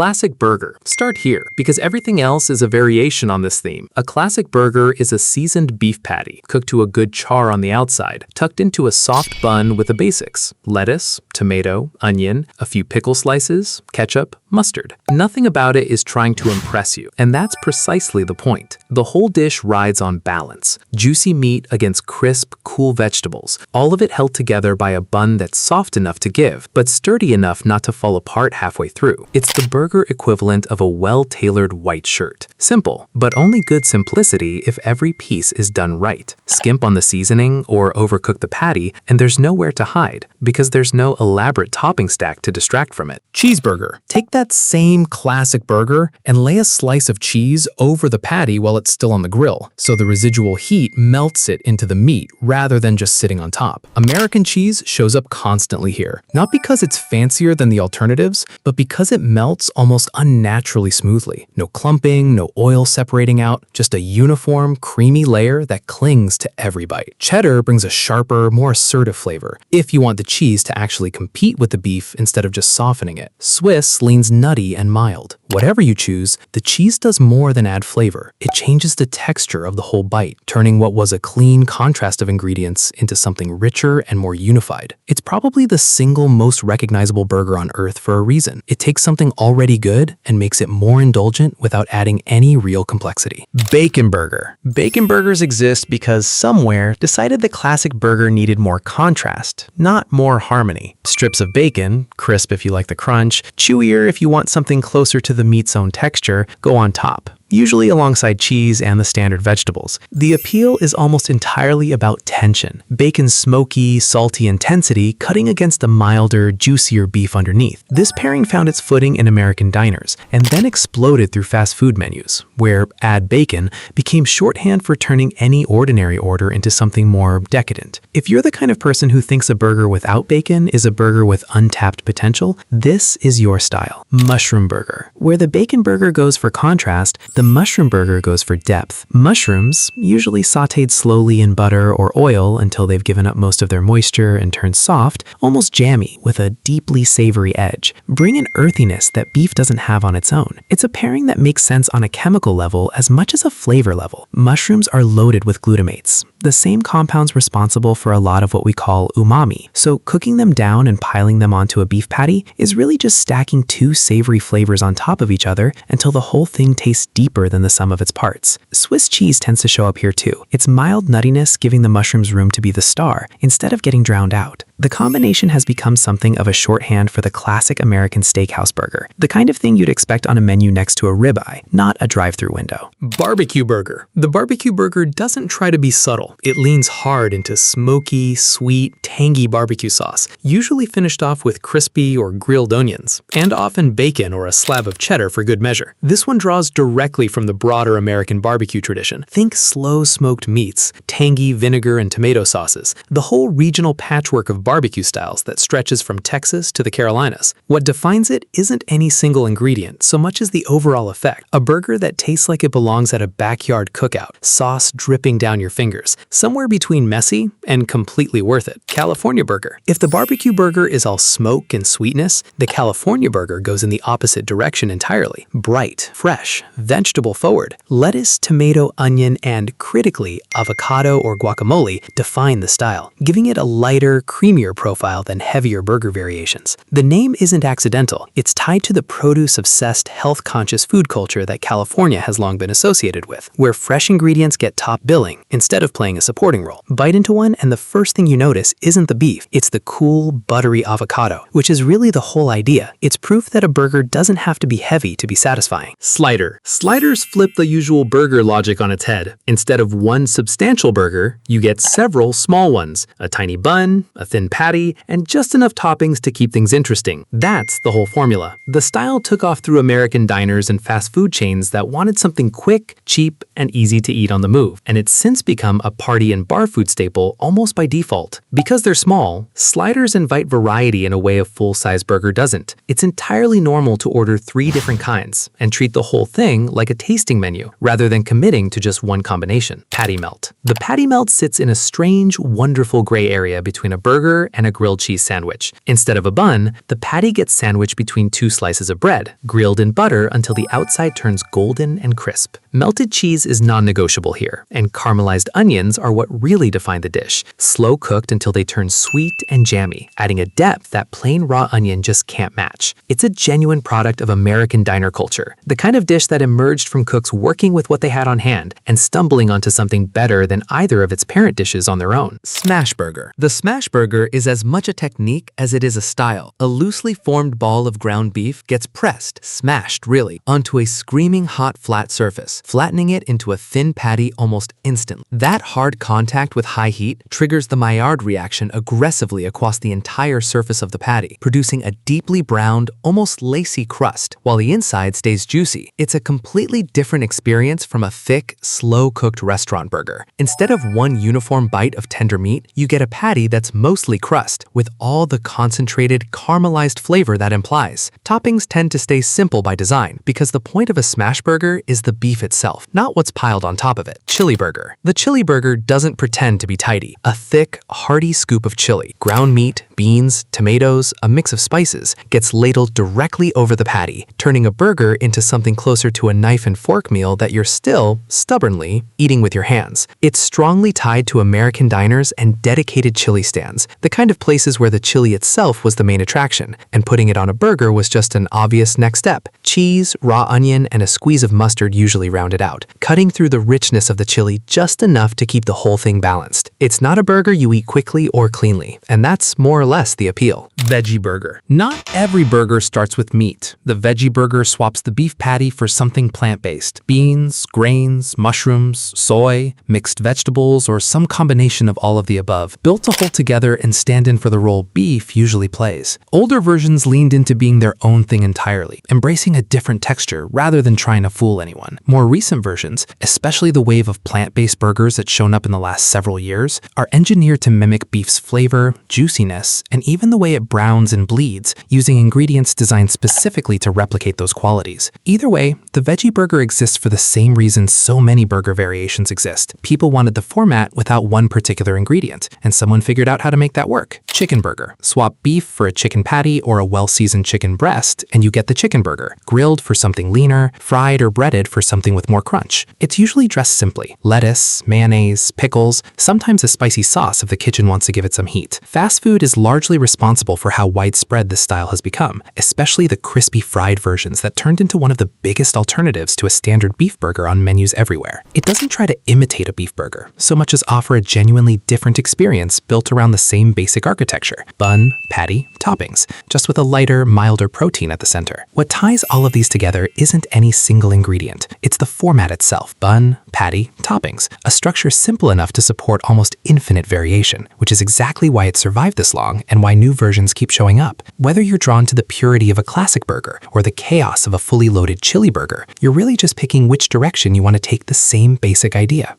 Classic burger. Start here, because everything else is a variation on this theme. A classic burger is a seasoned beef patty, cooked to a good char on the outside, tucked into a soft bun with the basics: lettuce, tomato, onion, a few pickle slices, ketchup, mustard. Nothing about it is trying to impress you, and that's precisely the point. The whole dish rides on balance: juicy meat against crisp, cool vegetables, all of it held together by a bun that's soft enough to give, but sturdy enough not to fall apart halfway through. It's the burger equivalent of a well-tailored white shirt. Simple, but only good simplicity if every piece is done right. Skimp on the seasoning or overcook the patty, and there's nowhere to hide, because there's no elaborate topping stack to distract from it. Cheeseburger. Take that same classic burger and lay a slice of cheese over the patty while it's still on the grill, so the residual heat melts it into the meat rather than just sitting on top. American cheese shows up constantly here, not because it's fancier than the alternatives, but because it melts almost unnaturally smoothly. No clumping, no oil separating out, just a uniform, creamy layer that clings to every bite. Cheddar brings a sharper, more assertive flavor, if you want the cheese to actually compete with the beef instead of just softening it. Swiss leans nutty and mild. Whatever you choose, the cheese does more than add flavor. It changes the texture of the whole bite, turning what was a clean contrast of ingredients into something richer and more unified. It's probably the single most recognizable burger on earth for a reason. It takes something already good and makes it more indulgent without adding any real complexity. Bacon burger. Bacon burgers exist because somewhere decided the classic burger needed more contrast, not more harmony. Strips of bacon, crisp if you like the crunch, chewier if you want something closer to the meat's own texture, go on top, usually alongside cheese and the standard vegetables. The appeal is almost entirely about tension. Bacon's smoky, salty intensity cutting against the milder, juicier beef underneath. This pairing found its footing in American diners and then exploded through fast food menus, where add bacon became shorthand for turning any ordinary order into something more decadent. If you're the kind of person who thinks a burger without bacon is a burger with untapped potential, this is your style. Mushroom burger. Where the bacon burger goes for contrast, the mushroom burger goes for depth. Mushrooms, usually sautéed slowly in butter or oil until they've given up most of their moisture and turned soft, almost jammy with a deeply savory edge, bring an earthiness that beef doesn't have on its own. It's a pairing that makes sense on a chemical level as much as a flavor level. Mushrooms are loaded with glutamates, the same compounds responsible for a lot of what we call umami. So cooking them down and piling them onto a beef patty is really just stacking two savory flavors on top of each other until the whole thing tastes deeper than the sum of its parts. Swiss cheese tends to show up here too, its mild nuttiness giving the mushrooms room to be the star instead of getting drowned out. The combination has become something of a shorthand for the classic American steakhouse burger, the kind of thing you'd expect on a menu next to a ribeye, not a drive-through window. Barbecue burger. The barbecue burger doesn't try to be subtle. It leans hard into smoky, sweet, tangy barbecue sauce, usually finished off with crispy or grilled onions, and often bacon or a slab of cheddar for good measure. This one draws directly from the broader American barbecue tradition. Think slow smoked meats, tangy vinegar and tomato sauces, the whole regional patchwork of barbecue styles that stretches from Texas to the Carolinas. What defines it isn't any single ingredient so much as the overall effect. A burger that tastes like it belongs at a backyard cookout, sauce dripping down your fingers, somewhere between messy and completely worth it. California burger. If the barbecue burger is all smoke and sweetness, the California burger goes in the opposite direction entirely. Bright, fresh, vegetable forward. Lettuce, tomato, onion, and critically, avocado or guacamole define the style, giving it a lighter, creamier profile than heavier burger variations. The name isn't accidental. It's tied to the produce-obsessed, health-conscious food culture that California has long been associated with, where fresh ingredients get top billing instead of playing a supporting role. Bite into one and the first thing you notice isn't the beef, it's the cool, buttery avocado, which is really the whole idea. It's proof that a burger doesn't have to be heavy to be satisfying. Slider. Sliders flip the usual burger logic on its head. Instead of one substantial burger, you get several small ones, a tiny bun, a thin patty, and just enough toppings to keep things interesting. That's the whole formula. The style took off through American diners and fast food chains that wanted something quick, cheap, and easy to eat on the move, and it's since become a party and bar food staple almost by default. Because they're small, sliders invite variety in a way a full-size burger doesn't. It's entirely normal to order 3 different kinds and treat the whole thing like like a tasting menu, rather than committing to just one combination. Patty melt. The patty melt sits in a strange, wonderful gray area between a burger and a grilled cheese sandwich. Instead of a bun, the patty gets sandwiched between two slices of bread, grilled in butter until the outside turns golden and crisp. Melted cheese is non-negotiable here, and caramelized onions are what really define the dish, slow cooked until they turn sweet and jammy, adding a depth that plain raw onion just can't match. It's a genuine product of American diner culture, the kind of dish that emerged from cooks working with what they had on hand and stumbling onto something better than either of its parent dishes on their own. Smash burger. The smash burger is as much a technique as it is a style. A loosely formed ball of ground beef gets pressed, smashed really, onto a screaming hot flat surface, flattening it into a thin patty almost instantly. That hard contact with high heat triggers the Maillard reaction aggressively across the entire surface of the patty, producing a deeply browned, almost lacy crust, while the inside stays juicy. It's a completely different experience from a thick, slow-cooked restaurant burger. Instead of one uniform bite of tender meat, you get a patty that's mostly crust, with all the concentrated, caramelized flavor that implies. Toppings tend to stay simple by design, because the point of a smash burger is the beef itself, not what's piled on top of it. Chili burger. The chili burger doesn't pretend to be tidy. A thick, hearty scoop of chili, ground meat, beans, tomatoes, a mix of spices, gets ladled directly over the patty, turning a burger into something closer to a knife and fork meal that you're still, stubbornly, eating with your hands. It's strongly tied to American diners and dedicated chili stands, the kind of places where the chili itself was the main attraction, and putting it on a burger was just an obvious next step. Cheese, raw onion, and a squeeze of mustard usually round it out, cutting through the richness of the chili just enough to keep the whole thing balanced. It's not a burger you eat quickly or cleanly, and that's more or less the appeal. Veggie burger. Not every burger starts with meat. The veggie burger swaps the beef patty for something plant-based. Beans, grains, mushrooms, soy, mixed vegetables, or some combination of all of the above, built to hold together and stand in for the role beef usually plays. Older versions leaned into being their own thing entirely, embracing a different texture rather than trying to fool anyone. More recent versions, especially the wave of plant-based burgers that's shown up in the last several years, are engineered to mimic beef's flavor, juiciness, and even the way it browns and bleeds, using ingredients designed specifically to replicate those qualities. Either way, the veggie burger exists for the same reason so many burger variations exist. People wanted the format without one particular ingredient, and someone figured out how to make that work. Chicken burger. Swap beef for a chicken patty or a well-seasoned chicken breast, and you get the chicken burger. Grilled for something leaner, fried or breaded for something with more crunch. It's usually dressed simply. Lettuce, mayonnaise, pickles, sometimes a spicy sauce if the kitchen wants to give it some heat. Fast food is largely responsible for how widespread this style has become, especially the crispy fried versions that turned into one of the biggest alternatives to a standard beef burger on menus everywhere. It doesn't try to imitate a beef burger, so much as offer a genuinely different experience built around the same basic architecture: bun, patty, toppings, just with a lighter, milder protein at the center. What ties all of these together isn't any single ingredient. It's the format itself: bun, patty, toppings, a structure simple enough to support almost infinite variation, which is exactly why it survived this long and why new versions keep showing up. Whether you're drawn to the purity of a classic burger or the chaos of a fully loaded chili burger, you're really just picking which direction you want to take the same basic idea.